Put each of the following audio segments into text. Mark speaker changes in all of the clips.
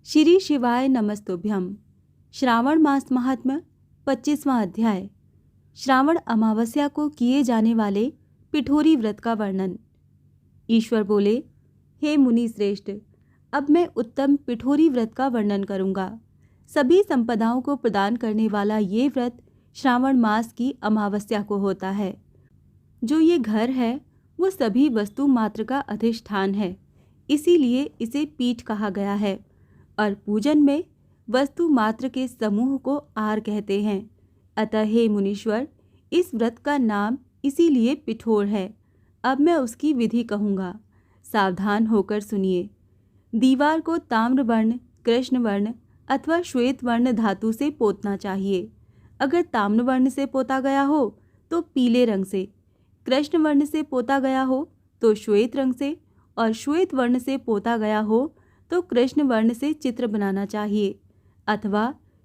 Speaker 1: श्री शिवाय नमस्तुभ्यम। श्रावण मास महात्म्य 25वां अध्याय। श्रावण अमावस्या को किए जाने वाले पिठोरी व्रत का वर्णन। ईश्वर बोले, हे मुनि श्रेष्ठ, अब मैं उत्तम पिठोरी व्रत का वर्णन करूंगा। सभी संपदाओं को प्रदान करने वाला ये व्रत श्रावण मास की अमावस्या को होता है। जो ये घर है वो सभी वस्तु मात्र का अधिष्ठान है, इसीलिए इसे पीठ कहा गया है। और पूजन में वस्तु मात्र के समूह को आर कहते हैं। अतः हे मुनीश्वर, इस व्रत का नाम इसीलिए पिठोर है। अब मैं उसकी विधि कहूँगा, सावधान होकर सुनिए। दीवार को ताम्र वर्ण, कृष्ण वर्ण अथवा श्वेत वर्ण धातु से पोतना चाहिए। अगर ताम्र वर्ण से पोता गया हो तो पीले रंग से, कृष्ण वर्ण से पोता गया हो तो श्वेत रंग से, और श्वेत वर्ण से पोता गया हो तो कृष्ण वर्ण से चित्र बनाना चाहिए, अथवा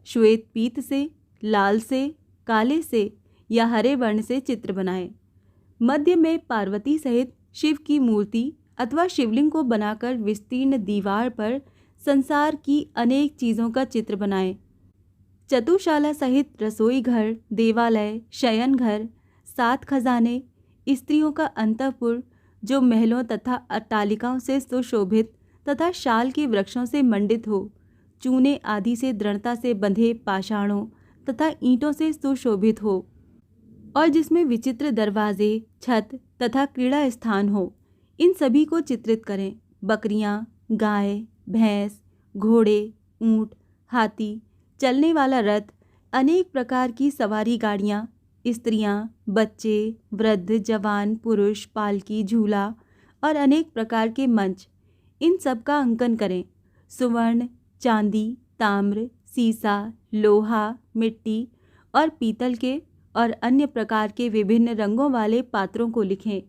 Speaker 1: श्वेत पीत से, लाल से, काले से या हरे वर्ण से चित्र बनाएं। मध्य में पार्वती सहित शिव की मूर्ति अथवा शिवलिंग को बनाकर विस्तीर्ण दीवार पर संसार की अनेक चीज़ों का चित्र बनाएं। चतुशाला सहित रसोई घर, देवालय, शयन घर, 7 खजाने, स्त्रियों का अंतःपुर जो महलों तथा अट्टालिकाओं से सुशोभित तथा शाल के वृक्षों से मंडित हो, चूने आदि से दृढ़ता से बंधे पाषाणों तथा ईंटों से सुशोभित हो, और जिसमें विचित्र दरवाजे, छत तथा क्रीड़ा स्थान हो, इन सभी को चित्रित करें। बकरियां, गाय, भैंस, घोड़े, ऊंट, हाथी, चलने वाला रथ, अनेक प्रकार की सवारी गाड़ियां, स्त्रियां, बच्चे, वृद्ध, जवान, पुरुष, पालकी, झूला और अनेक प्रकार के मंच, इन सब का अंकन करें। सुवर्ण, चांदी, ताम्र, सीसा, लोहा, मिट्टी और पीतल के और अन्य प्रकार के विभिन्न रंगों वाले पात्रों को लिखें।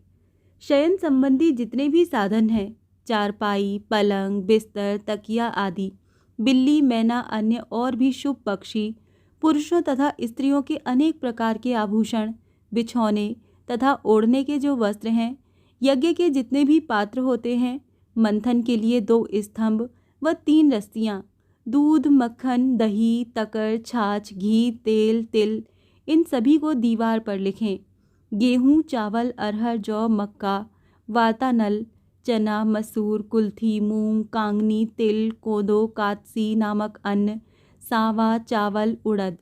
Speaker 1: शयन संबंधी जितने भी साधन हैं, चारपाई, पलंग, बिस्तर, तकिया आदि, बिल्ली, मैना, अन्य और भी शुभ पक्षी, पुरुषों तथा स्त्रियों के अनेक प्रकार के आभूषण, बिछौने तथा ओढ़ने के जो वस्त्र हैं, यज्ञ के जितने भी पात्र होते हैं, मंथन के लिए 2 स्तंभ व 3 रस्सियाँ, दूध, मक्खन, दही, तकर, छाछ, घी, तेल, तिल, इन सभी को दीवार पर लिखें। गेहूँ, चावल, अरहर, जौ, मक्का, वातानल, चना, मसूर, कुल्थी, मूंग, कांगनी, तिल, कोदो, कातसी नामक अन्न, सावा, चावल, उड़द,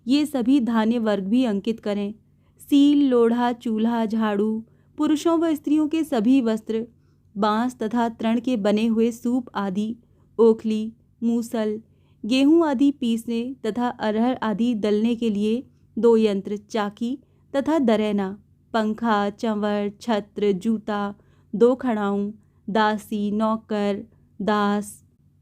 Speaker 1: ये सभी धान्य वर्ग भी अंकित करें। सील, लोढ़ा, चूल्हा, झाड़ू, पुरुषों व स्त्रियों के सभी वस्त्र, बांस तथा तृण के बने हुए सूप आदि, ओखली, मूसल, गेहूं आदि पीसने तथा अरहर आदि दलने के लिए 2 यंत्र, चाकी तथा दरैना, पंखा, चंवर, छत्र, जूता, 2 खड़ाऊं, दासी, नौकर, दास,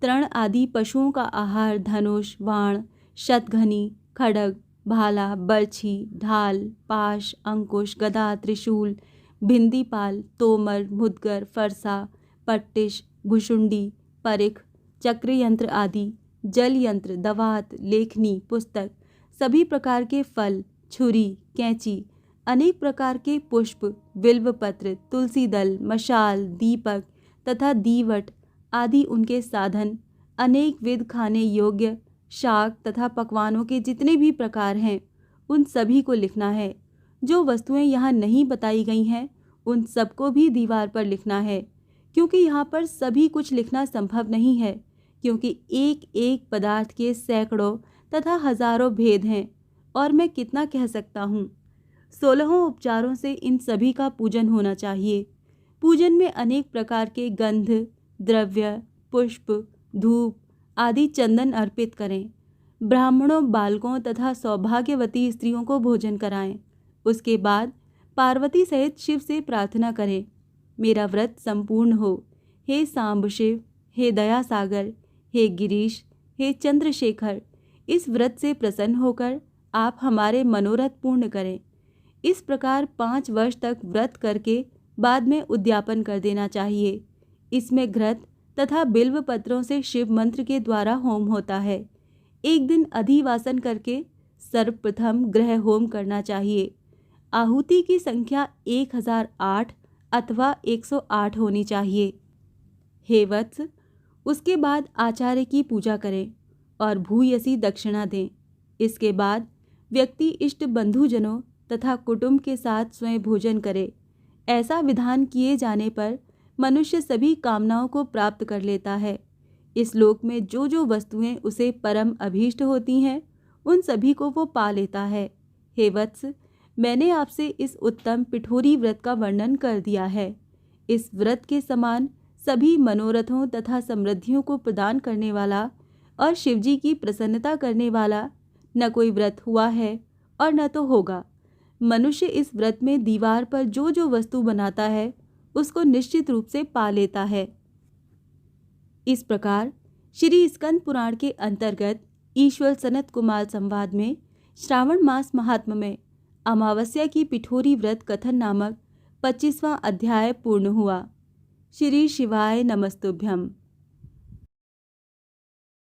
Speaker 1: तृण आदि पशुओं का आहार, धनुष, बाण, शतघनी, खड्ग, भाला, बर्छी, ढाल, पाश, अंकुश, गदा, त्रिशूल, भिंदीपाल, तोमर, मुदगर, फरसा, पट्टिश, भुशुंडी, परिख, चक्र यंत्र आदि, जल यंत्र, दवात, लेखनी, पुस्तक, सभी प्रकार के फल, छुरी, कैंची, अनेक प्रकार के पुष्प, बिल्वपत्र, तुलसी दल, मशाल, दीपक तथा दीवट आदि उनके साधन, अनेक विध खाने योग्य शाक तथा पकवानों के जितने भी प्रकार हैं, उन सभी को लिखना है। जो वस्तुएं यहाँ नहीं बताई गई हैं, उन सबको भी दीवार पर लिखना है, क्योंकि यहाँ पर सभी कुछ लिखना संभव नहीं है, क्योंकि एक एक पदार्थ के सैकड़ों तथा हजारों भेद हैं, और मैं कितना कह सकता हूँ। 16 उपचारों से इन सभी का पूजन होना चाहिए। पूजन में अनेक प्रकार के गंध, द्रव्य, पुष्प, धूप आदि, चंदन अर्पित करें। ब्राह्मणों, बालकों तथा सौभाग्यवती स्त्रियों को भोजन कराएं। उसके बाद पार्वती सहित शिव से प्रार्थना करें, मेरा व्रत संपूर्ण हो। हे सांब शिव, हे दया सागर, हे गिरीश, हे चंद्रशेखर, इस व्रत से प्रसन्न होकर आप हमारे मनोरथ पूर्ण करें। इस प्रकार 5 वर्ष तक व्रत करके बाद में उद्यापन कर देना चाहिए। इसमें घृत तथा बिल्व पत्रों से शिव मंत्र के द्वारा होम होता है। एक दिन अधिवासन करके सर्वप्रथम ग्रह होम करना चाहिए। आहुति की संख्या 1008 अथवा 108 होनी चाहिए। हे वत्स, उसके बाद आचार्य की पूजा करें और भूयसी दक्षिणा दें। इसके बाद व्यक्ति इष्ट बंधुजनों तथा कुटुंब के साथ स्वयं भोजन करे। ऐसा विधान किए जाने पर मनुष्य सभी कामनाओं को प्राप्त कर लेता है। इस लोक में जो जो वस्तुएं उसे परम अभीष्ट होती हैं, उन सभी को वो पा लेता है। हे वत्स, मैंने आपसे इस उत्तम पिठोरी व्रत का वर्णन कर दिया है। इस व्रत के समान सभी मनोरथों तथा समृद्धियों को प्रदान करने वाला और शिवजी की प्रसन्नता करने वाला न कोई व्रत हुआ है और न तो होगा। मनुष्य इस व्रत में दीवार पर जो जो वस्तु बनाता है उसको निश्चित रूप से पा लेता है। इस प्रकार श्री स्कंद पुराण के अंतर्गत ईश्वर सनत कुमार संवाद में श्रावण मास महात्म्य में अमावस्या की पिठोरी व्रत कथन नामक 25वां अध्याय पूर्ण हुआ। श्री शिवाय नमस्तुभ्यम।